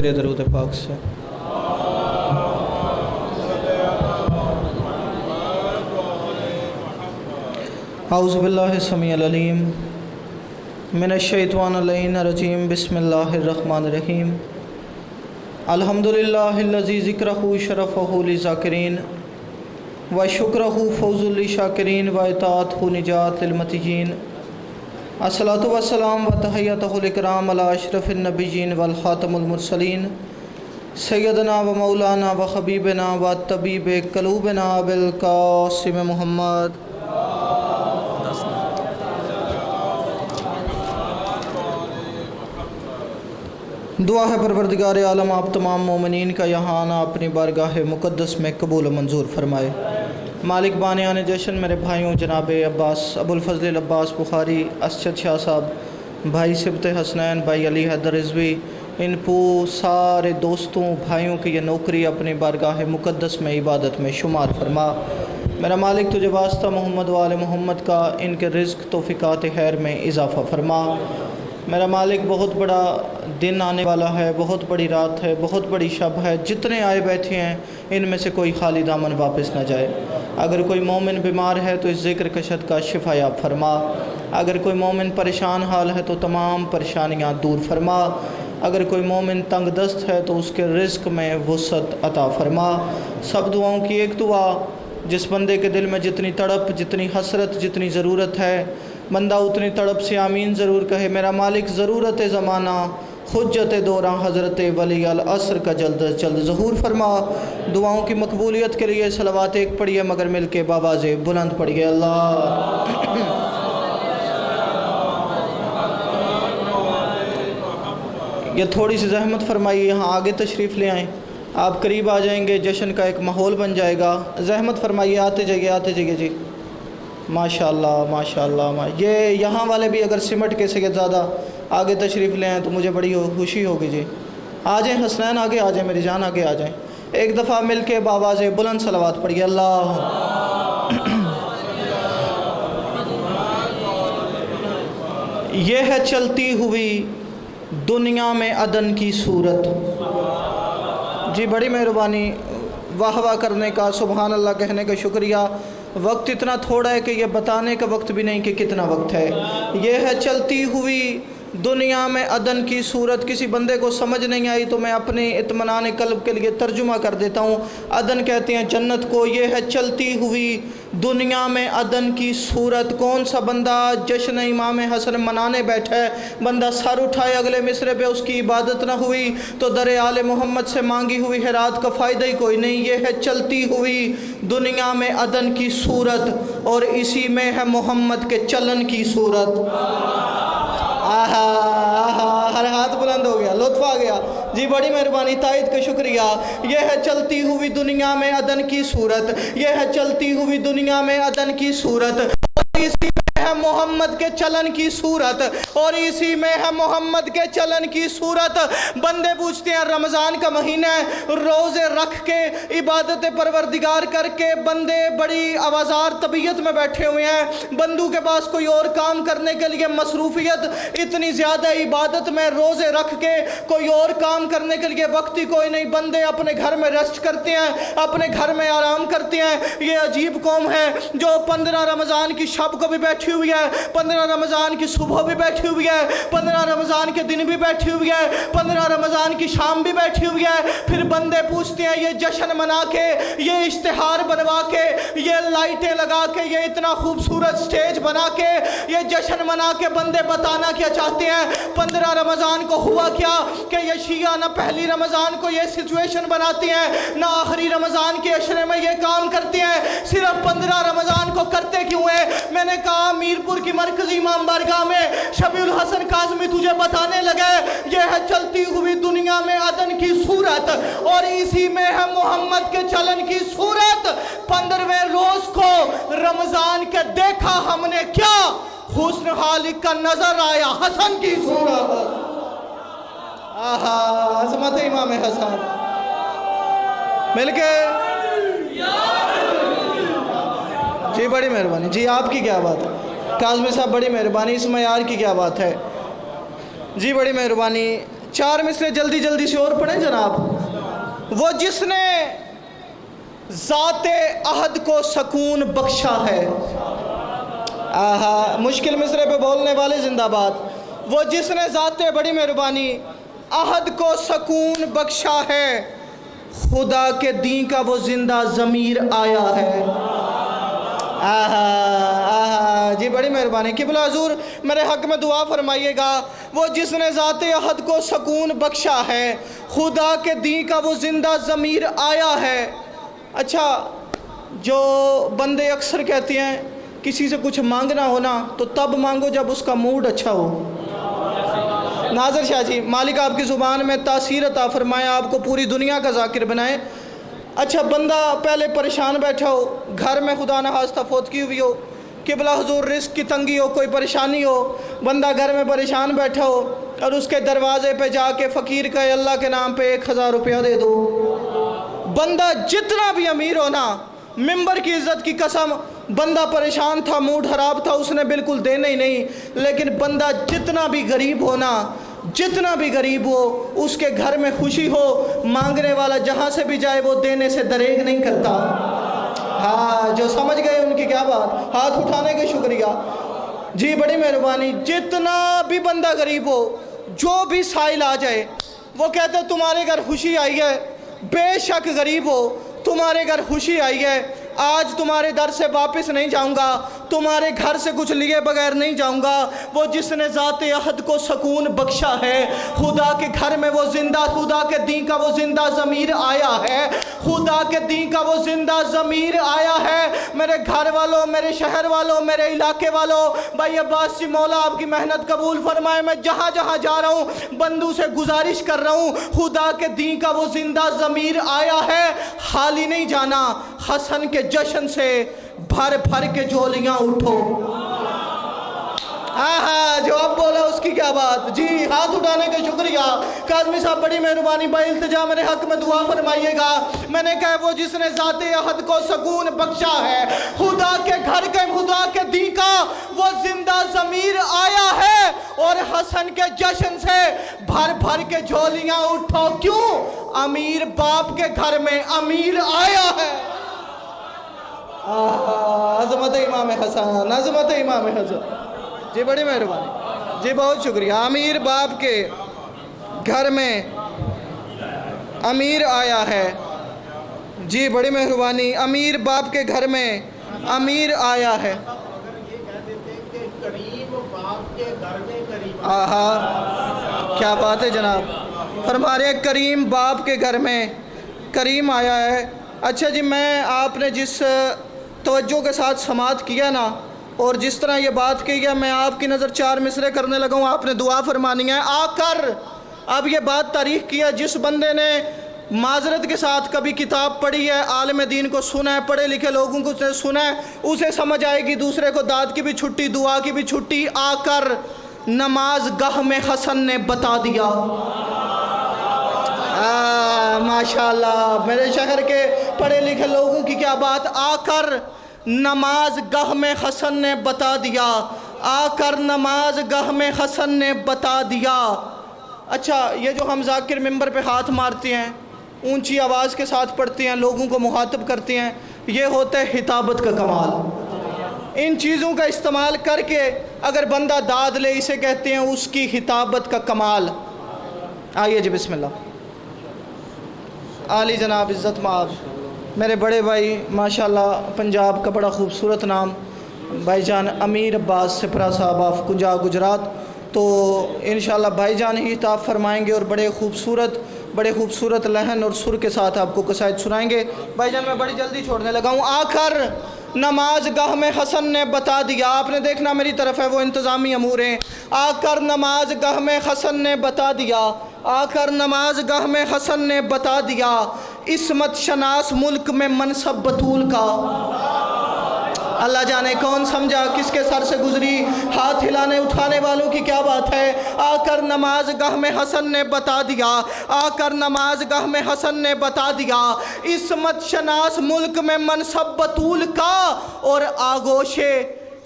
درود پاک سے اعوذ باللہ السمیع العلیم من الشیطان اللعین الرجیم بسم اللہ الرحمن الرحیم الحمدللہ الذی ذکرہ شرفہ للذاکرین وشکرہ فوز للشاکرین واطاعتہ نجات للمطیعین الصلاۃ والسلام وتحیۃ الاکرام علی اشرف النبیین والخاتم المرسلین سیدنا و مولانا و حبیبنا و طبیب قلوبنا بالقاسم محمد۔ دعا ہے پروردگار عالم آپ تمام مومنین کا یہاں آنا اپنی بارگاہ مقدس میں قبول و منظور فرمائے۔ مالک بانیان جشن میرے بھائیوں جناب عباس ابو الفضل عباس بخاری، اسجد شاہ صاحب، بھائی سبت حسنین، بھائی علی حیدر رضوی، ان سارے دوستوں بھائیوں کی یہ نوکری اپنی بارگاہ مقدس میں عبادت میں شمار فرما۔ میرا مالک تجھے واسطہ محمد و آل محمد کا ان کے رزق توفیقات خیر میں اضافہ فرما۔ میرا مالک بہت بڑا دن آنے والا ہے، بہت بڑی رات ہے، بہت بڑی شب ہے، جتنے آئے بیٹھے ہیں ان میں سے کوئی خالی دامن واپس نہ جائے۔ اگر کوئی مومن بیمار ہے تو اس ذکر کا صدقہ شفا یاب فرما۔ اگر کوئی مومن پریشان حال ہے تو تمام پریشانیاں دور فرما۔ اگر کوئی مومن تنگ دست ہے تو اس کے رزق میں وسعت عطا فرما۔ سب دعاؤں کی ایک دعا، جس بندے کے دل میں جتنی تڑپ، جتنی حسرت، جتنی ضرورت ہے، بندہ اتنی تڑپ سے آمین ضرور کہے۔ میرا مالک ضرورت زمانہ، حجت دوراں، حضرت ولی العصر کا جلد از جلد ظہور فرما۔ دعاؤں کی مقبولیت کے لیے صلوات ایک پڑھیے مگر مل کے باواز بلند پڑھیے۔ اللہ یہ تھوڑی سی زحمت فرمائیے، یہاں آگے تشریف لے آئیں، آپ قریب آ جائیں گے، جشن کا ایک ماحول بن جائے گا۔ زحمت فرمائیے، آتے جائیے آتے جائیے جی۔ ماشاءاللہ ماشاءاللہ۔ یہ یہاں والے بھی اگر سمٹ کے سے زیادہ آگے تشریف لے آئیں تو مجھے بڑی خوشی ہوگی جی۔ آ جائیں حسنین، آگے آ جائیں، میری جان آگے آ جائیں۔ ایک دفعہ مل کے باواز بلند صلوات پڑھیے۔ اللہ یہ ہے چلتی ہوئی دنیا میں عدن کی صورت۔ جی بڑی مہربانی، واہ واہ کرنے کا، سبحان اللہ کہنے کا شکریہ۔ وقت اتنا تھوڑا ہے کہ یہ بتانے کا وقت بھی نہیں کہ کتنا وقت ہے۔ یہ ہے چلتی ہوئی دنیا میں عدن کی صورت۔ کسی بندے کو سمجھ نہیں آئی تو میں اپنے اطمینان قلب کے لیے ترجمہ کر دیتا ہوں۔ عدن کہتے ہیں جنت کو۔ یہ ہے چلتی ہوئی دنیا میں عدن کی صورت۔ کون سا بندہ جشن امام حسن منانے بیٹھا ہے، بندہ سر اٹھائے اگلے مصرے پہ اس کی عبادت نہ ہوئی تو در آل محمد سے مانگی ہوئی خیرات کا فائدہ ہی کوئی نہیں۔ یہ ہے چلتی ہوئی دنیا میں عدن کی صورت، اور اسی میں ہے محمد کے چلن کی صورت۔ آہا آہا، ہر ہاتھ بلند ہو گیا، لطف آ گیا جی، بڑی مہربانی، تائید کا شکریہ۔ یہ ہے چلتی ہوئی دنیا میں عدن کی صورت، یہ ہے چلتی ہوئی دنیا میں عدن کی صورت، اور اسی میں ہے محمد کے چلن کی صورت، اور اسی میں ہے محمد کے چلن کی صورت۔ بندے پوچھتے ہیں رمضان کا مہینہ ہے، روزے رکھ کے عبادت پروردگار کر کے بندے بڑی آوازار طبیعت میں بیٹھے ہوئے ہیں، بندوں کے پاس کوئی اور کام کرنے کے لیے مصروفیت اتنی زیادہ، عبادت میں روزے رکھ کے کوئی اور کام کرنے کے لیے وقت ہی کوئی نہیں۔ بندے اپنے گھر میں ریسٹ کرتے ہیں، اپنے گھر میں آرام کرتے ہیں۔ یہ عجیب قوم ہے جو 15 رمضان کی شب کو بھی بیٹھی ہوئی ہے، 15 رمضان کی صبح بھی بیٹھی ہوئی ہے، 15 رمضان کے دن بھی بیٹھی ہوئی ہے، 15 رمضان کی شام بھی بیٹھی ہوئی ہے۔ پھر بندے پوچھتے ہیں یہ جشن منا کے، یہ اشتہار بنوا کے، یہ لائٹیں لگا کے، یہ اتنا خوبصورت سٹیج بنا کے، یہ جشن منا کے بندے بتانا کیا چاہتے ہیں؟ 15 رمضان کو ہوا کیا کہ یہ شیعہ نہ پہلی رمضان کو یہ سچویشن بناتی ہیں، نہ آخری رمضان کے عشرے میں یہ کام کرتے ہیں، صرف 15 رمضان کو کرتے کیوں ہیں؟ میں نے کہا میرپور کی مرکزی امام بارگاہ میں شبیع الحسن کاظمی تجھے بتانے لگے یہ ہے چلتی ہوئی دنیا میں عدن کی صورت، اور اسی میں ہے محمد کے چلن کی صورت۔ 15ویں روز کو رمضان کے دیکھا ہم نے کیا، حسن خالق کا نظر آیا حسن کی صورت۔ آہا، عظمت امام حسن، مل کے جی بڑی مہربانی جی۔ آپ کی کیا بات ہے کاظمی صاحب، بڑی مہربانی، اس معیار کی کیا بات ہے جی، بڑی مہربانی۔ 4 मिसरे जल्दी जल्दी से और पढ़ें जनाब। वो जिसने ज़ाते अहद को सकून बख्शा है। आहा, मुश्किल मिसरे पे बोलने वाले जिंदाबाद। वो जिसने ज़ाते, बड़ी मेहरबानी, अहद को सकून बख्शा है, खुदा के दी का वो जिंदा ज़मीर आया है। आहा आहा, जी बड़ी मेहरबानी। क़िबला हुज़ूर मेरे हक़ में दुआ फरमाइएगा। वो जिसने ज़ाते अहद को सकून बख्शा है, खुदा के दी का वो जिंदा ज़मीर आया है। अच्छा, जो बंदे अक्सर कहते हैं किसी से कुछ मांगना हो ना तो तब मांगो जब उसका मूड अच्छा हो। नाज़र शाह जी, मालिक आपकी ज़ुबान में तासीर अता फरमाए, आपको पूरी दुनिया का ज़ाकिर बनाए। अच्छा, बंदा पहले परेशान बैठा हो, घर में खुदा न खास्ता फौतगी हुई हो, क़िबला हुज़ूर रिस्क की तंगी हो, कोई परेशानी हो, बंदा घर में परेशान बैठा हो और उसके दरवाज़े पे जाके फ़कीर कहे अल्लाह के नाम पे 1000 रुपया दे दो। बंदा जितना भी अमीर हो ना, मिंबर की इज़्ज़त की कसम, बंदा परेशान था, मूड ख़राब था, उसने बिल्कुल देना ही नहीं। लेकिन बंदा जितना भी गरीब हो ना, जितना भी गरीब हो, उसके घर में खुशी हो, मांगने वाला जहाँ से भी जाए वो देने से दरेग नहीं करता। हाँ, जो समझ गए उनकी क्या बात, हाथ उठाने के शुक्रिया जी, बड़ी मेहरबानी। जितना भी बंदा गरीब हो, जो भी साइल आ जाए, वो कहते तुम्हारे घर खुशी आई है, बेशक गरीब हो, तुम्हारे घर खुशी आई है, आज तुम्हारे दर से वापस नहीं जाऊंगा, तुम्हारे घर से कुछ लिए बगैर नहीं जाऊंगा। वो जिसने ज़ाते अहद को सकून बख्शा है, खुदा के घर में वो जिंदा, खुदा के दी का वो जिंदा ज़मीर आया है, खुदा के दी का वो जिंदा ज़मीर आया है। मेरे घर वालों, मेरे शहर वालों, मेरे इलाके वालों, भाई अब्बास जी, मौला आपकी मेहनत कबूल फरमाए। मैं जहाँ जहाँ जा रहा हूँ बंदू से गुजारिश कर रहा हूँ, खुदा के दी का वो जिंदा ज़मीर आया है, खाली नहीं जाना। हसन के जश्न से भर भर के झोलियां उठो। हाँ, जो अब बोला उसकी क्या बात जी, हाथ उठाने का शुक्रिया। काज़मी साहब बड़ी मेहरबानी, भाई इल्तिजा मेरे हक में दुआ फरमाइएगा। मैंने कहा वो जिसने ज़ाते अहद को सकून बख्शा है, खुदा के घर के, खुदा के दी का वो जिंदा ज़मीर आया है, और हसन के जश्न से भर भर के झोलियां उठो। क्यों? अमीर बाप के घर में अमीर आया है। अज़मत इमाम हसन, अज़मत इमाम हसन जी, बड़ी मेहरबानी जी, बहुत शुक्रिया। अमीर बाप के घर में अमीर आया है जी, बड़ी मेहरबानी। अमीर बाप के घर में अमीर आया है। आहा, क्या बात है जनाब, फरमा रहे करीम बाप के घर में करीम आया है। अच्छा जी, मैं आपने जिस तवज्जो के साथ समात किया ना, और जिस तरह ये बात की है, मैं आपकी नज़र 4 मिसरे करने लगा हूँ, आपने दुआ फरमानी है आकर। अब ये बात तारीख़ की है, जिस बंदे ने माजरत के साथ कभी किताब पढ़ी है, आलिम दीन को सुना है, पढ़े लिखे लोगों को सुना है, उसे समझ आएगी। दूसरे को दाद की भी छुट्टी, दुआ की भी छुट्टी। आकर नमाज गाह में हसन ने बता दिया। माशाल्लाह, मेरे शहर के पढ़े लिखे लोगों की क्या बात। आकर नमाज गाह में हसन ने बता दिया, आकर नमाज गाह में हसन ने बता दिया। अच्छा, ये जो हम ज़ाकिर मिंबर पे हाथ मारते हैं, ऊंची आवाज़ के साथ पढ़ते हैं, लोगों को मुखातब करते हैं, ये होता है हिताबत का कमाल। इन चीज़ों का इस्तेमाल करके अगर बंदा दाद ले, इसे कहते हैं उसकी हिताबत का कमाल। आइए जी, बिस्मिल्लाह। आली जनाब इज़्ज़त माब, मेरे बड़े भाई माशाल्लाह, पंजाब का बड़ा ख़ूबसूरत नाम, भाईजान अमीर अब्बास सिपरा साहब ऑफ कुंजा गुजरात। तो इंशाल्लाह भाईजान ही ताफ़ फरमाएंगे और बड़े ख़ूबसूरत लहन और सुर के साथ आपको कसायद सुनाएंगे। भाईजान मैं बड़ी जल्दी छोड़ने लगा हूँ। आखिर नमाज गाह में हसन ने बता दिया, आपने देखना मेरी तरफ है, वो इंतज़ामी अमूर हैं। आकर नमाज गाह में हसन ने बता दिया, आकर नमाज गाह में हसन ने बता दिया, इस्मत शनास मुल्क में मनसब बतूल का। अल्लाह जाने कौन समझा, किसके सर से गुजरी, हाथ हिलाने उठाने वालों की क्या बात है। आकर नमाज गाह में हसन ने बता दिया, आकर नमाज गाह में हसन ने बता दिया, इस्मत शनास मुल्क में मनसब बतूल का, और आगोशे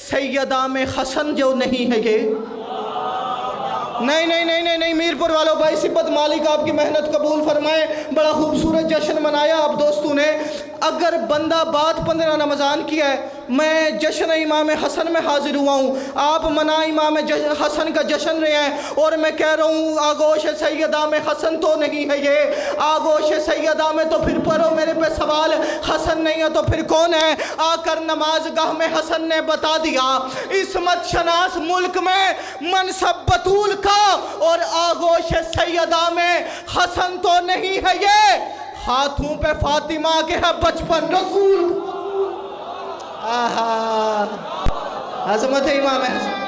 सैयदा में हसन जो नहीं है ये। नहीं नहीं नहीं नहीं नहीं, मीरपुर वालों, भाई सिब्बत मालिक आपकी मेहनत कबूल फरमाए। बड़ा खूबसूरत जश्न मनाया आप दोस्तों ने। अगर बंदा बात 15 रमज़ान की है, मैं जश्न इमाम हसन में हाजिर हुआ हूँ, आप मना इमाम हसन का जश्न रहे हैं, और मैं कह रहा हूँ आगोश सैयदा में हसन तो नहीं है ये, आगोश सैयदा में तो फिर पढ़ो मेरे पे सवाल, हसन नहीं है तो फिर कौन है? आकर नमाज गाह में हसन ने बता दिया, इसमत शनास मुल्क में मनसब बतूल का, और आगोश सैयदा में हसन तो नहीं है ये, हाथों पे फातिमा के है बचपन रसूल। आहा, अज़मत है इमाम हसन।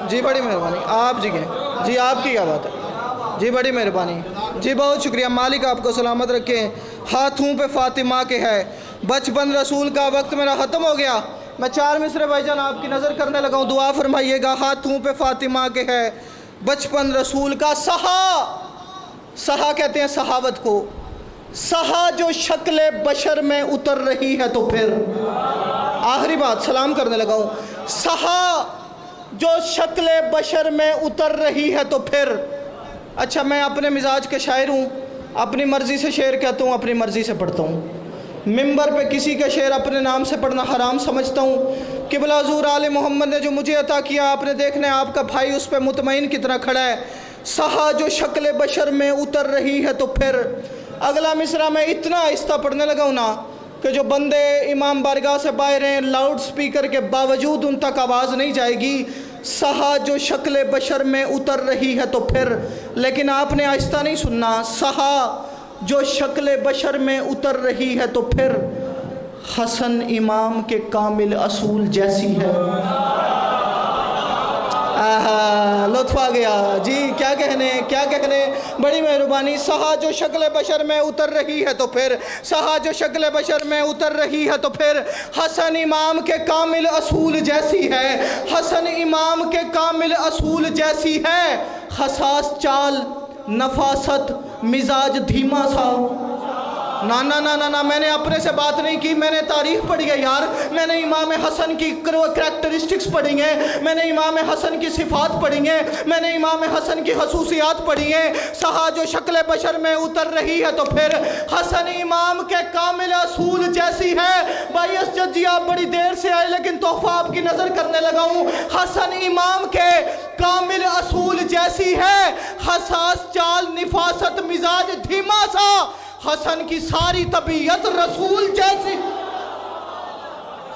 जी बड़ी मेहरबानी, आप जी के जी, आपकी क्या बात है जी, बड़ी मेहरबानी जी, बहुत शुक्रिया। मालिक आपको सलामत रखे। हाथों पे फातिमा के है बचपन रसूल का। वक्त मेरा ख़त्म हो गया, मैं 4 मिसरे भाईजान आपकी नज़र करने लगा हूँ, दुआ फरमाइएगा। हाथों पे फातिमा के है बचपन रसूल का। सहा कहते हैं सहावत को, सहा जो शक्ल बशर में उतर रही है तो फिर, आखिरी बात सलाम करने लगा हूँ, सहा जो शक्ल बशर में उतर रही है तो फिर। अच्छा, मैं अपने मिजाज के शायर हूँ, अपनी मर्ज़ी से शेर कहता हूँ, अपनी मर्ज़ी से पढ़ता हूँ। मिंबर पे किसी का शेर अपने नाम से पढ़ना हराम समझता हूँ। क़िबला हुज़ूर आले मोहम्मद ने जो मुझे अता किया, आपने देखना है आपका भाई उस पर मुतमईन की तरह खड़ा है। सहा जो शक्ल बशर में उतर रही है तो फिर। अगला मिसरा मैं इतना आहिस्ता पढ़ने लगा हूँ ना कि जो बंदे इमाम बारगाह से बाहर हैं, लाउड स्पीकर के बावजूद उन तक आवाज़ नहीं जाएगी। सहा जो शक्ल बशर में उतर रही है तो फिर, लेकिन आपने आहिस्ता नहीं सुनना। सहा जो शक्ल बशर में उतर रही है तो फिर, हसन इमाम के कामिल असूल जैसी है। आहा, लुत्फ़ आ गया जी, क्या कहने, बड़ी मेहरबानी। सहा जो शक्ल बशर में उतर रही है तो फिर, सहा जो शक्ल बशर में उतर रही है तो फिर, हसन इमाम के कामिल असूल जैसी है, हसन इमाम के कामिल असूल जैसी है। हसास चाल, नफासत, मिजाज धीमा सा। ना ना ना ना ना, मैंने अपने से बात नहीं की, मैंने तारीख पढ़ी है यार, मैंने इमाम हसन की करैक्टरिस्टिक्स पढ़ी हैं, मैंने इमाम हसन की सिफात पढ़ी हैं, मैंने इमाम हसन की खसूसियात पढ़ी हैं। सहा जो शक्ल बशर में उतर रही है तो फिर, हसन इमाम के कामिल असूल जैसी है। भाई असजद जी, आप बड़ी देर से आए लेकिन तोहफा आपकी नज़र करने लगा हूँ। हसन इमाम के कामिल असूल जैसी है, हसास चाल, निफासत, मिजाज धीमा सा। हसन की सारी तबीयत रसूल जैसी।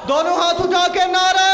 दोनों हाथ उठा के नारे